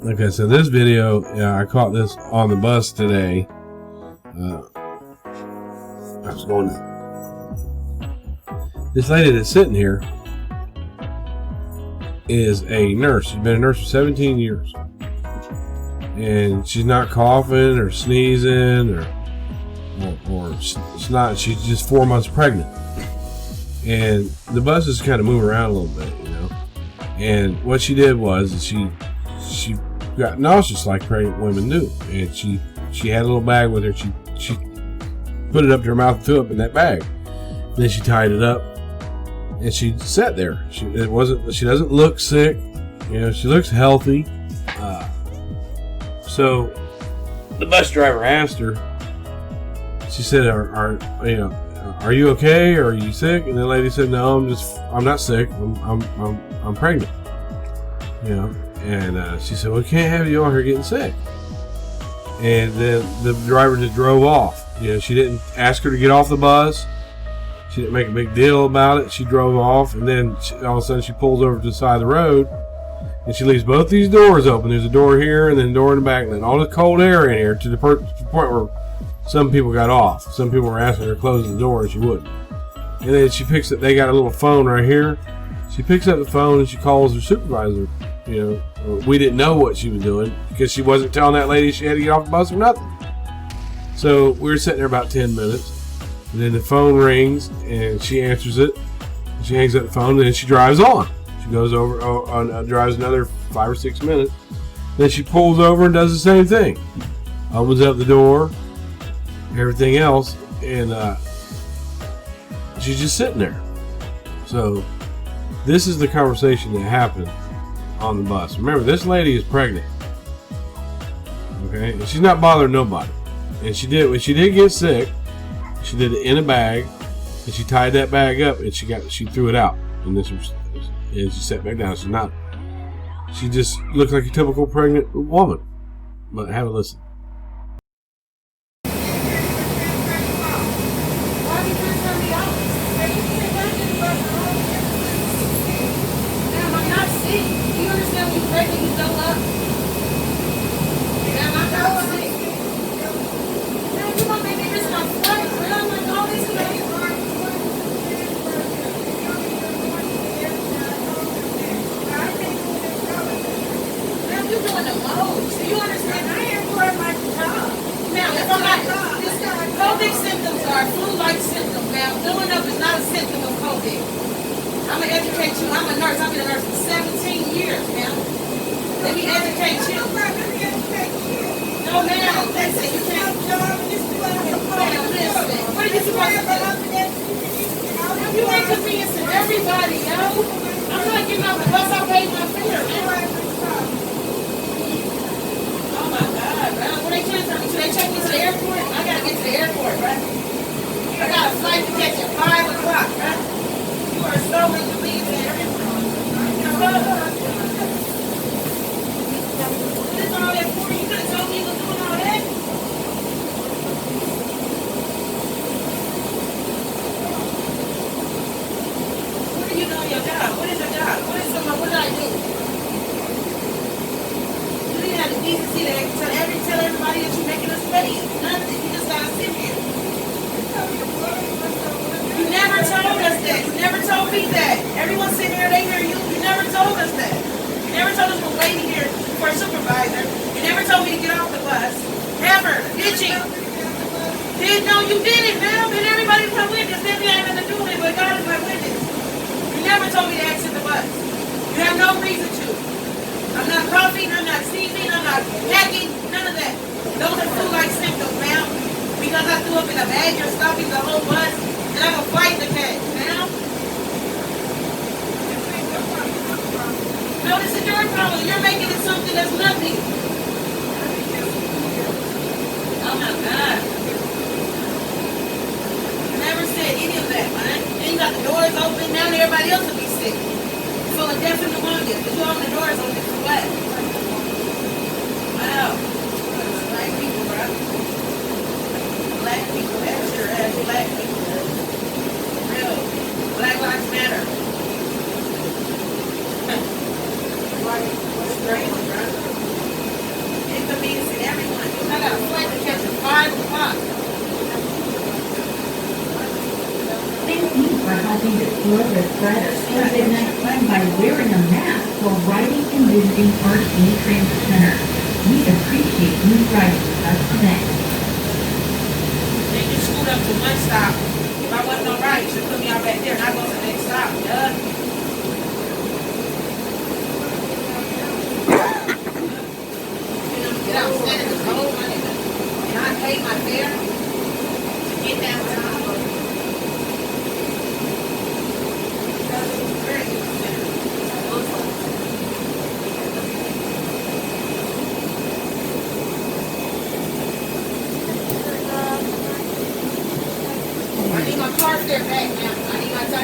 Okay, so this video, I caught this on the bus today. I was going to... This lady that's sitting here is a nurse. She's been a nurse for 17 years. And she's not coughing or sneezing or snot. She's just 4 months pregnant. And the buses kind of move around a little bit, you know. And what she did was she got nauseous like pregnant women do. And she had a little bag with her. She put it up to her mouth and threw it in that bag. Then she tied it up and she sat there. She doesn't look sick. You know, she looks healthy. So the bus driver asked her, she said, are you okay or are you sick? And the lady said, no, I'm not sick. I'm pregnant. You know, and she said, well, we can't have you on here getting sick. And then the driver just drove off. You know, she didn't ask her to get off the bus. She didn't make a big deal about it. She drove off, and then all of a sudden she pulls over to the side of the road, and she leaves both these doors open. There's a door here and then a door in the back, and then all the cold air in here to the point where some people got off. Some people were asking her to close the door, and she wouldn't. And then she picks up, they got a little phone right here. She picks up the phone and she calls her supervisor. You know, we didn't know what she was doing because she wasn't telling that lady she had to get off the bus or nothing. So we were sitting there about 10 minutes. And then the phone rings and she answers it. And she hangs up the phone and then she drives on. She goes over, drives another 5 or 6 minutes. Then she pulls over and does the same thing. Opens up the door, everything else, and she's just sitting there. So this is the conversation that happened on the bus. Remember, this lady is pregnant. Okay? And she's not bothering nobody. And she did get sick. She did it in a bag, and she tied that bag up, and she threw it out. And she sat back down. She just looks like a typical pregnant woman. But have a listen. COVID symptoms are flu-like symptoms. Now, throwing up is not a symptom of COVID. I'm going to educate you. I'm a nurse. I've been a nurse for 17 years now. Let me educate you. No, ma'am. Listen, you can't. Ma'am, listen. What are you supposed to do? You inconveniencing everybody, yo. I'm not getting off the bus. I paid my fare, man. Oh, my God, bro. What they transfer me to? They check me to the airport? I got to get to the airport, right? I got a flight to catch at 5 o'clock, right? You are so inconveniencing everyone. What is all that for? You could have told me you were doing all that. What do you know your job? What is your job? What did I do? You didn't have the decency to tell everybody that you're making us pay. Nothing. You just gotta sit here. You never told us that. You never told me that. Everyone sitting here, they hear you. You never told us that. You never told us we're waiting here for a supervisor. You never told me to get off the bus. Ever. Did you? No, you didn't, ma'am. And everybody's my witness. Then we ain't nothing to do with it, but God is my witness. You never told me to exit the bus. You have no reason to. I'm not coughing, I'm not sneezing, I'm not hacking, none of that. Those are flu-like symptoms, ma'am. Because I threw up in a bag, you're stopping the whole bus, and I have a flight to catch, ma'am. No, this is your problem. You're making it something that's nothing. Oh my God. I never said any of that, man. Then you got the doors open, now everybody else will be sick. Full of death and pneumonia. Because you open the doors open for what? Wow. Black people, bro. Black people, that sure has black people. Real. Black Lives Matter. Straight. spread COVID-19 by wearing a mask while riding and visiting RT Transit Center. We appreciate you riding with us today. They just scoot up to one stop. If I wasn't on right, you should put me out back there and I go to the next stop. Duh. Get out, stand in the cold, my nigga. And I pay my fare to get downtown. I need my car fare back now. I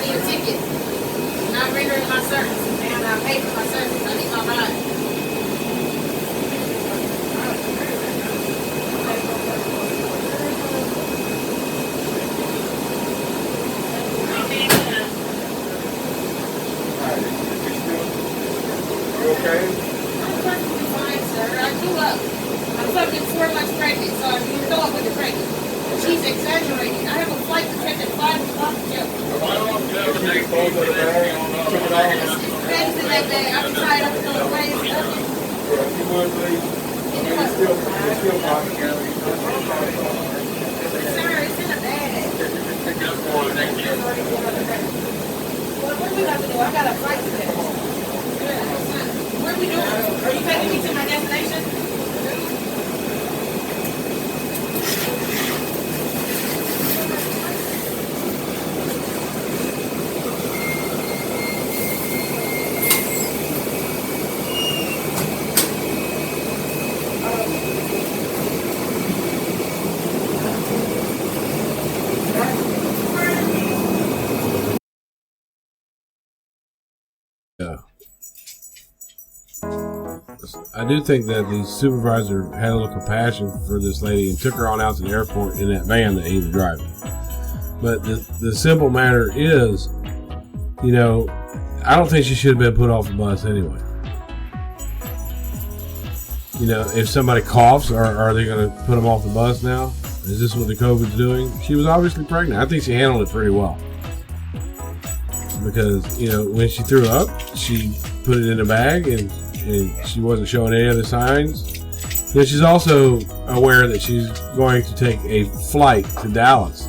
need a ticket. I'm not rendering my service. Man, I pay for my service. I need my ride. Okay. I'm perfectly fine, sir. I grew up. I'm fucking 4 months pregnant, so you know I'm with the pregnant. She's exaggerating. I have a flight to catch at 5 o'clock. Bags in that bag. I'm tired of those bags. If you would, please. It's still possible. Sir, it's in a bag. Well, what do we have to do? I got a flight to catch. What are we doing? Are you taking me to my destination? Yeah. I do think that the supervisor had a little compassion for this lady and took her on out to the airport in that van that he was driving. But the simple matter is, you know, I don't think she should have been put off the bus anyway. You know, if somebody coughs, are they going to put them off the bus now? Is this what the COVID's doing? She was obviously pregnant. I think she handled it pretty well. Because, you know, when she threw up, she put it in a bag and she wasn't showing any other signs. You know, she's also aware that she's going to take a flight to Dallas.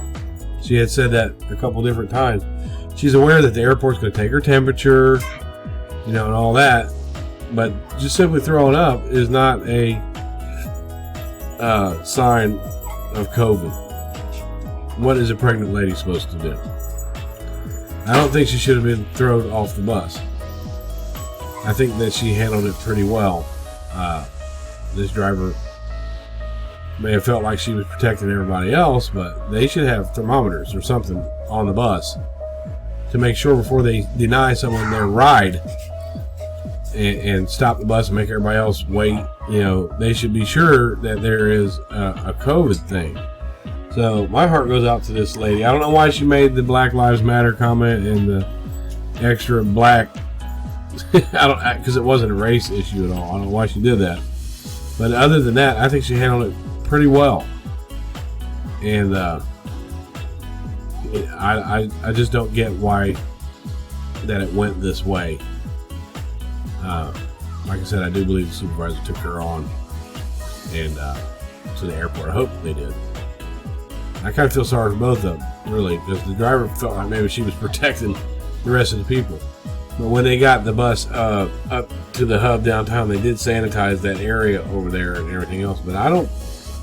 She had said that a couple different times. She's aware that the airport's going to take her temperature, you know, and all that. But just simply throwing up is not a sign of COVID. What is a pregnant lady supposed to do? I don't think she should have been thrown off the bus. I think that she handled it pretty well. This driver may have felt like she was protecting everybody else, but they should have thermometers or something on the bus to make sure before they deny someone their ride and stop the bus and make everybody else wait. You know, they should be sure that there is a COVID thing. So my heart goes out to this lady. I don't know why she made the Black Lives Matter comment and the extra black. Because it wasn't a race issue at all. I don't know why she did that. But other than that, I think she handled it pretty well. And I just don't get why that it went this way. Like I said, I do believe the supervisor took her on and to the airport. I hope they did. I kind of feel sorry for both of them, really, because the driver felt like maybe she was protecting the rest of the people. But when they got the bus up to the hub downtown, they did sanitize that area over there and everything else. But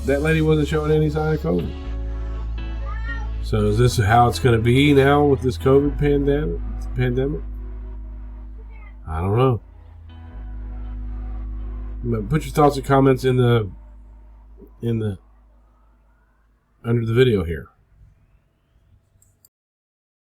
that lady wasn't showing any sign of COVID. So is this how it's going to be now with this COVID pandemic? I don't know. But put your thoughts and comments in the under the video here.